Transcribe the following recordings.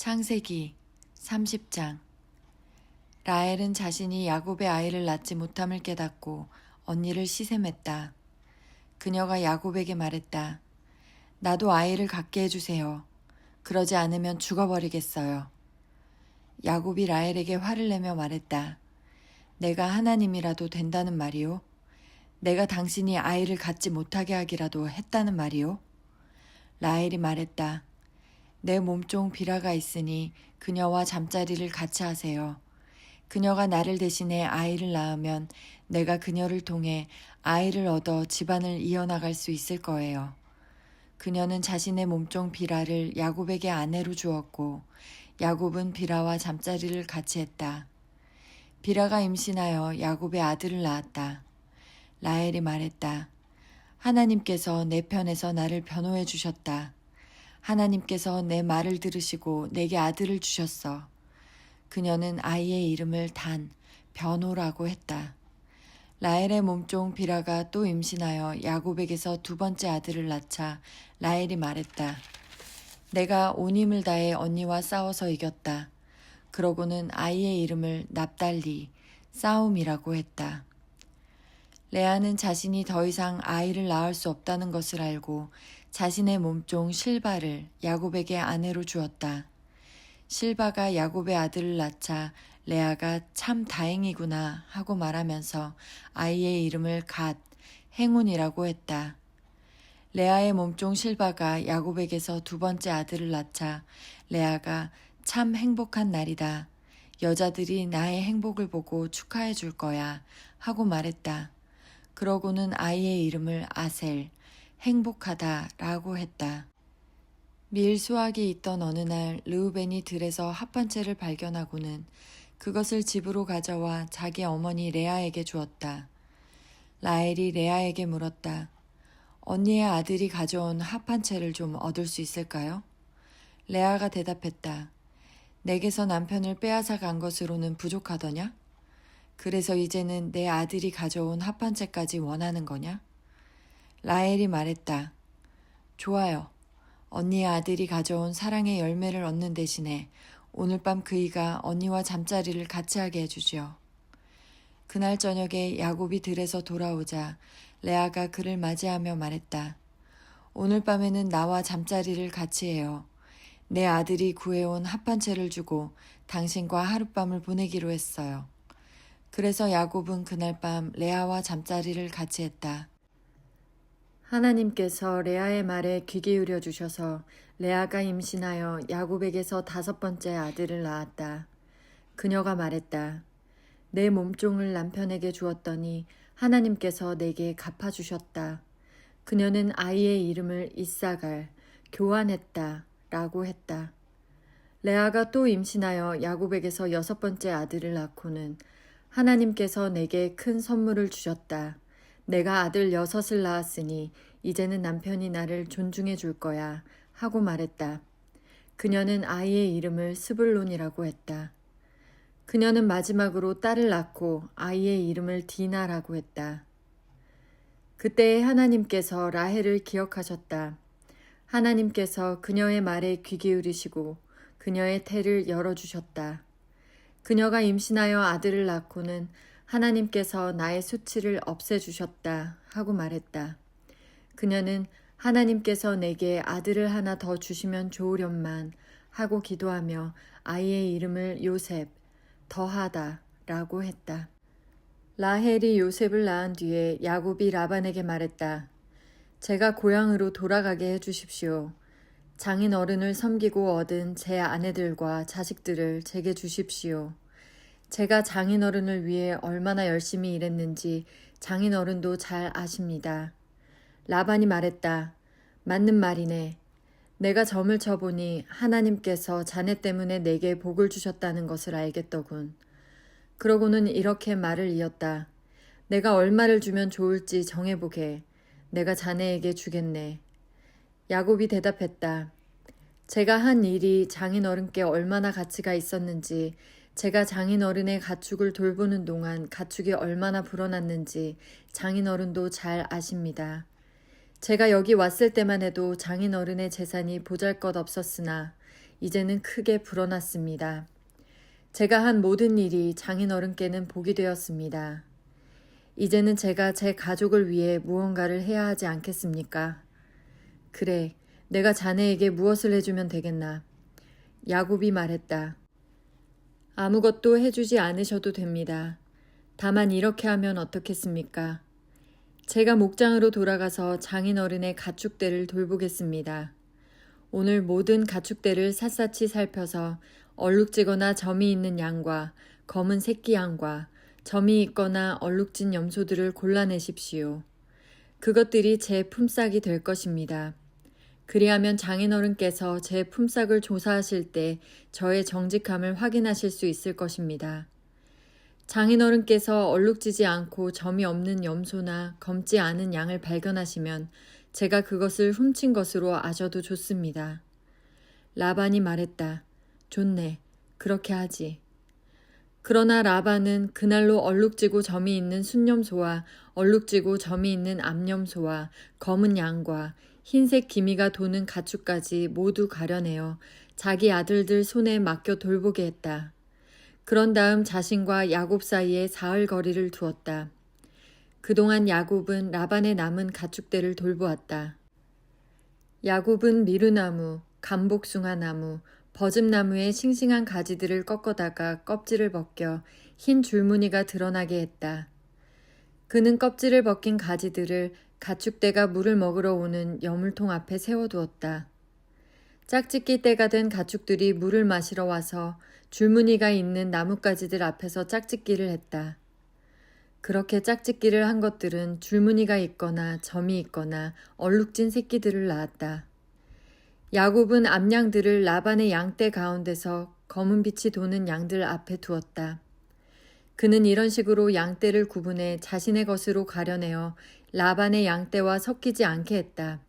창세기 30장. 라헬은 자신이 야곱의 아이를 낳지 못함을 깨닫고 언니를 시샘했다. 그녀가 야곱에게 말했다. 나도 아이를 갖게 해주세요. 그러지 않으면 죽어버리겠어요. 야곱이 라헬에게 화를 내며 말했다. 내가 하나님이라도 된다는 말이오? 내가 당신이 아이를 갖지 못하게 하기라도 했다는 말이오? 라헬이 말했다. 내 몸종 비라가 있으니 그녀와 잠자리를 같이 하세요. 그녀가 나를 대신해 아이를 낳으면 내가 그녀를 통해 아이를 얻어 집안을 이어나갈 수 있을 거예요. 그녀는 자신의 몸종 비라를 야곱에게 아내로 주었고 야곱은 비라와 잠자리를 같이 했다. 비라가 임신하여 야곱의 아들을 낳았다. 라헬이 말했다. 하나님께서 내 편에서 나를 변호해 주셨다. 하나님께서 내 말을 들으시고 내게 아들을 주셨어. 그녀는 아이의 이름을 단, 변호라고 했다. 라헬의 몸종 비라가 또 임신하여 야곱에게서 두 번째 아들을 낳자 라헬이 말했다. 내가 온 힘을 다해 언니와 싸워서 이겼다. 그러고는 아이의 이름을 납달리, 싸움이라고 했다. 레아는 자신이 더 이상 아이를 낳을 수 없다는 것을 알고 자신의 몸종 실바를 야곱에게 아내로 주었다. 실바가 야곱의 아들을 낳자 레아가 참 다행이구나 하고 말하면서 아이의 이름을 갓, 행운이라고 했다. 레아의 몸종 실바가 야곱에게서 두 번째 아들을 낳자 레아가 참 행복한 날이다. 여자들이 나의 행복을 보고 축하해 줄 거야 하고 말했다. 그러고는 아이의 이름을 아셀, 행복하다라고 했다. 밀 수확이 있던 어느 날 르우벤이 들에서 합판채를 발견하고는 그것을 집으로 가져와 자기 어머니 레아에게 주었다. 라헬이 레아에게 물었다. 언니의 아들이 가져온 합판채를 좀 얻을 수 있을까요? 레아가 대답했다. 내게서 남편을 빼앗아 간 것으로는 부족하더냐? 그래서 이제는 내 아들이 가져온 합판채까지 원하는 거냐? 라헬이 말했다. 좋아요. 언니의 아들이 가져온 사랑의 열매를 얻는 대신에 오늘 밤 그이가 언니와 잠자리를 같이 하게 해주지요. 그날 저녁에 야곱이 들에서 돌아오자 레아가 그를 맞이하며 말했다. 오늘 밤에는 나와 잠자리를 같이 해요. 내 아들이 구해온 합판채를 주고 당신과 하룻밤을 보내기로 했어요. 그래서 야곱은 그날 밤 레아와 잠자리를 같이 했다. 하나님께서 레아의 말에 귀 기울여 주셔서 레아가 임신하여 야곱에게서 다섯 번째 아들을 낳았다. 그녀가 말했다. 내 몸종을 남편에게 주었더니 하나님께서 내게 갚아주셨다. 그녀는 아이의 이름을 이사갈, 교환했다 라고 했다. 레아가 또 임신하여 야곱에게서 여섯 번째 아들을 낳고는 하나님께서 내게 큰 선물을 주셨다. 내가 아들 6을 낳았으니 이제는 남편이 나를 존중해 줄 거야 하고 말했다. 그녀는 아이의 이름을 스불론이라고 했다. 그녀는 마지막으로 딸을 낳고 아이의 이름을 디나라고 했다. 그때에 하나님께서 라헬을 기억하셨다. 하나님께서 그녀의 말에 귀 기울이시고 그녀의 태를 열어주셨다. 그녀가 임신하여 아들을 낳고는 하나님께서 나의 수치를 없애주셨다 하고 말했다. 그녀는 하나님께서 내게 아들을 하나 더 주시면 좋으련만 하고 기도하며 아이의 이름을 요셉, 더하다 라고 했다. 라헬이 요셉을 낳은 뒤에 야곱이 라반에게 말했다. 제가 고향으로 돌아가게 해주십시오. 장인 어른을 섬기고 얻은 제 아내들과 자식들을 제게 주십시오. 제가 장인어른을 위해 얼마나 열심히 일했는지 장인어른도 잘 아십니다. 라반이 말했다. 맞는 말이네. 내가 점을 쳐보니 하나님께서 자네 때문에 내게 복을 주셨다는 것을 알겠더군. 그러고는 이렇게 말을 이었다. 내가 얼마를 주면 좋을지 정해보게. 내가 자네에게 주겠네. 야곱이 대답했다. 제가 한 일이 장인어른께 얼마나 가치가 있었는지 제가 장인어른의 가축을 돌보는 동안 가축이 얼마나 불어났는지 장인어른도 잘 아십니다. 제가 여기 왔을 때만 해도 장인어른의 재산이 보잘것없었으나 이제는 크게 불어났습니다. 제가 한 모든 일이 장인어른께는 복이 되었습니다. 이제는 제가 제 가족을 위해 무언가를 해야 하지 않겠습니까? 그래, 내가 자네에게 무엇을 해주면 되겠나? 야곱이 말했다. 아무것도 해주지 않으셔도 됩니다. 다만 이렇게 하면 어떻겠습니까? 제가 목장으로 돌아가서 장인어른의 가축대를 돌보겠습니다. 오늘 모든 가축대를 샅샅이 살펴서 얼룩지거나 점이 있는 양과 검은 새끼 양과 점이 있거나 얼룩진 염소들을 골라내십시오. 그것들이 제 품삯이 될 것입니다. 그리하면 장인어른께서 제 품삯을 조사하실 때 저의 정직함을 확인하실 수 있을 것입니다. 장인어른께서 얼룩지지 않고 점이 없는 염소나 검지 않은 양을 발견하시면 제가 그것을 훔친 것으로 아셔도 좋습니다. 라반이 말했다. 좋네. 그렇게 하지. 그러나 라반은 그날로 얼룩지고 점이 있는 순염소와 얼룩지고 점이 있는 암염소와 검은 양과 흰색 기미가 도는 가축까지 모두 가려내어 자기 아들들 손에 맡겨 돌보게 했다. 그런 다음 자신과 야곱 사이에 사흘 거리를 두었다. 그동안 야곱은 라반의 남은 가축대를 돌보았다. 야곱은 미루나무, 감복숭아나무, 버즘나무의 싱싱한 가지들을 꺾어다가 껍질을 벗겨 흰 줄무늬가 드러나게 했다. 그는 껍질을 벗긴 가지들을 가축대가 물을 먹으러 오는 여물통 앞에 세워두었다. 짝짓기 때가 된 가축들이 물을 마시러 와서 줄무늬가 있는 나뭇가지들 앞에서 짝짓기를 했다. 그렇게 짝짓기를 한 것들은 줄무늬가 있거나 점이 있거나 얼룩진 새끼들을 낳았다. 야곱은 암양들을 라반의 양떼 가운데서 검은 빛이 도는 양들 앞에 두었다. 그는 이런 식으로 양떼를 구분해 자신의 것으로 가려내어 라반의 양떼와 섞이지 않게 했다.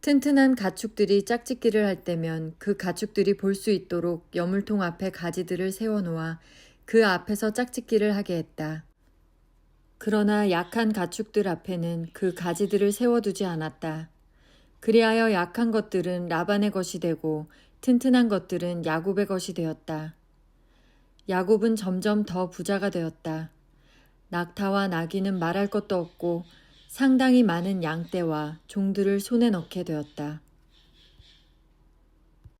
튼튼한 가축들이 짝짓기를 할 때면 그 가축들이 볼 수 있도록 여물통 앞에 가지들을 세워놓아 그 앞에서 짝짓기를 하게 했다. 그러나 약한 가축들 앞에는 그 가지들을 세워두지 않았다. 그리하여 약한 것들은 라반의 것이 되고 튼튼한 것들은 야곱의 것이 되었다. 야곱은 점점 더 부자가 되었다. 낙타와 나귀는 말할 것도 없고 상당히 많은 양떼와 종들을 손에 넣게 되었다.